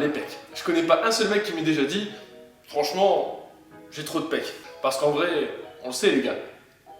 les pecs. Je connais pas un seul mec qui m'ait déjà dit « Franchement, j'ai trop de pecs ». Parce qu'en vrai, on le sait les gars,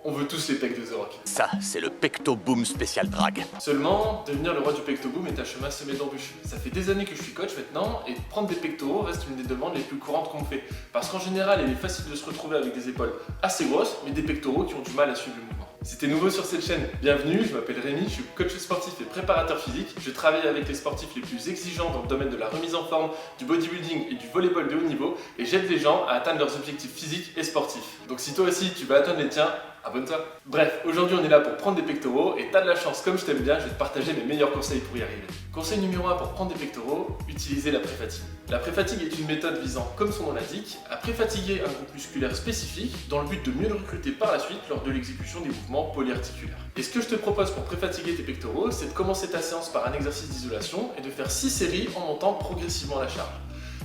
on veut tous les pecs de The Rock. Ça, c'est le Pecto Boom spécial drag. Seulement, devenir le roi du pecto boom est un chemin semé d'embûches. Ça fait des années que je suis coach maintenant, et prendre des pectoraux reste une des demandes les plus courantes qu'on me fait. Parce qu'en général, il est facile de se retrouver avec des épaules assez grosses, mais des pectoraux qui ont du mal à suivre le mouvement. Si t'es nouveau sur cette chaîne, bienvenue, je m'appelle Rémi, je suis coach sportif et préparateur physique. Je travaille avec les sportifs les plus exigeants dans le domaine de la remise en forme, du bodybuilding et du volleyball de haut niveau, et j'aide les gens à atteindre leurs objectifs physiques et sportifs. Donc si toi aussi tu veux atteindre les tiens, abonne-toi. Bref, aujourd'hui on est là pour prendre des pectoraux et t'as de la chance, comme je t'aime bien, je vais te partager mes meilleurs conseils pour y arriver. Conseil numéro 1 pour prendre des pectoraux, utilisez la pré-fatigue. La pré-fatigue est une méthode visant, comme son nom l'indique, à pré-fatiguer un groupe musculaire spécifique dans le but de mieux le recruter par la suite lors de l'exécution des mouvements polyarticulaires. Et ce que je te propose pour pré-fatiguer tes pectoraux, c'est de commencer ta séance par un exercice d'isolation et de faire 6 séries en montant progressivement la charge.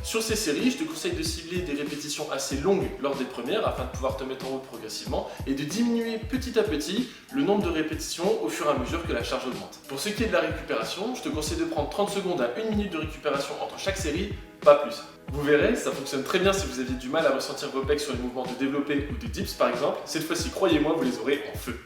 Sur ces séries, je te conseille de cibler des répétitions assez longues lors des premières afin de pouvoir te mettre en route progressivement et de diminuer petit à petit le nombre de répétitions au fur et à mesure que la charge augmente. Pour ce qui est de la récupération, je te conseille de prendre 30 secondes à 1 minute de récupération entre chaque série, pas plus. Vous verrez, ça fonctionne très bien si vous aviez du mal à ressentir vos pecs sur les mouvements de développé ou de dips par exemple. Cette fois-ci, croyez-moi, vous les aurez en feu.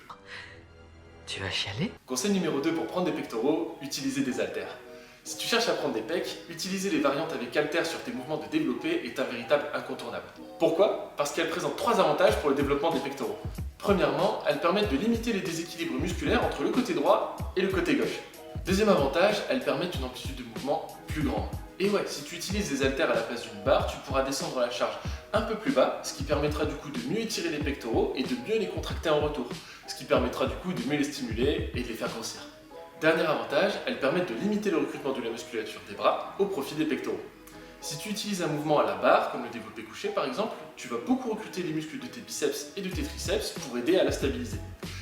Tu vas chialer? Conseil numéro 2 pour prendre des pectoraux, utilisez des haltères. Si tu cherches à prendre des pecs, utiliser les variantes avec haltères sur tes mouvements de développé est un véritable incontournable. Pourquoi? Parce qu'elles présentent 3 avantages pour le développement des pectoraux. Premièrement, elles permettent de limiter les déséquilibres musculaires entre le côté droit et le côté gauche. Deuxième avantage, elles permettent une amplitude de mouvement plus grande. Et ouais, si tu utilises des haltères à la place d'une barre, tu pourras descendre la charge un peu plus bas, ce qui permettra du coup de mieux étirer les pectoraux et de mieux les contracter en retour, ce qui permettra du coup de mieux les stimuler et de les faire grossir. Dernier avantage, elles permettent de limiter le recrutement de la musculature des bras au profit des pectoraux. Si tu utilises un mouvement à la barre, comme le développé couché par exemple, tu vas beaucoup recruter les muscles de tes biceps et de tes triceps pour aider à la stabiliser.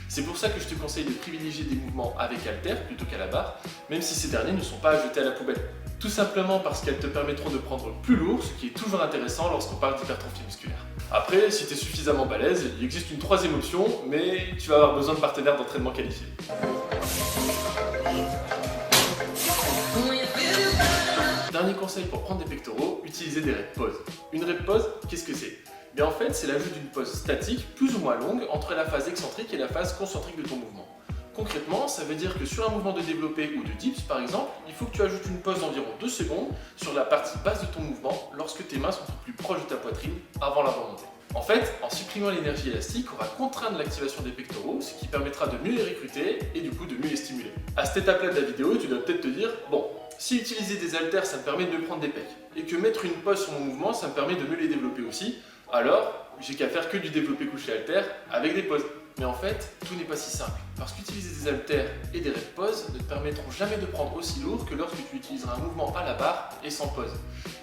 C'est pour ça que je te conseille de privilégier des mouvements avec haltères plutôt qu'à la barre, même si ces derniers ne sont pas à jeter à la poubelle. Tout simplement parce qu'elles te permettront de prendre plus lourd, ce qui est toujours intéressant lorsqu'on parle d'hypertrophie musculaire. Après, si tu es suffisamment balèze, il existe une troisième option, mais tu vas avoir besoin de partenaires d'entraînement qualifiés. Dernier conseil pour prendre des pectoraux, utilisez des rep pause. Une rep pause, qu'est-ce que c'est? Bien en fait, c'est l'ajout d'une pause statique plus ou moins longue entre la phase excentrique et la phase concentrique de ton mouvement. Concrètement, ça veut dire que sur un mouvement de développé ou de dips par exemple, il faut que tu ajoutes une pause d'environ 2 secondes sur la partie basse de ton mouvement lorsque tes mains sont au plus proche de ta poitrine avant la remontée. En fait, en supprimant l'énergie élastique, on va contraindre l'activation des pectoraux, ce qui permettra de mieux les recruter et du coup de mieux les stimuler. À cette étape-là de la vidéo, tu dois peut-être te dire, bon, si utiliser des haltères ça me permet de mieux prendre des pecs, et que mettre une pause sur mon mouvement ça me permet de mieux les développer aussi, alors j'ai qu'à faire que du développé couché haltère avec des pauses. Mais en fait, tout n'est pas si simple, parce qu'utiliser des haltères et des rep pauses ne te permettront jamais de prendre aussi lourd que lorsque tu utiliseras un mouvement à la barre et sans pause.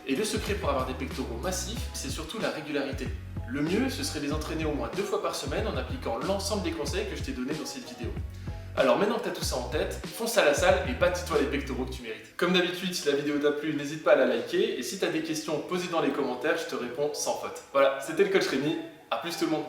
Et le secret pour avoir des pectoraux massifs, c'est surtout la régularité. Le mieux, ce serait de les entraîner au moins 2 fois par semaine en appliquant l'ensemble des conseils que je t'ai donnés dans cette vidéo. Alors maintenant que tu as tout ça en tête, fonce à la salle et bâtis-toi les pectoraux que tu mérites. Comme d'habitude, si la vidéo t'a plu, n'hésite pas à la liker, et si tu as des questions, posez dans les commentaires, je te réponds sans faute. Voilà, c'était le coach Rémi, à plus tout le monde.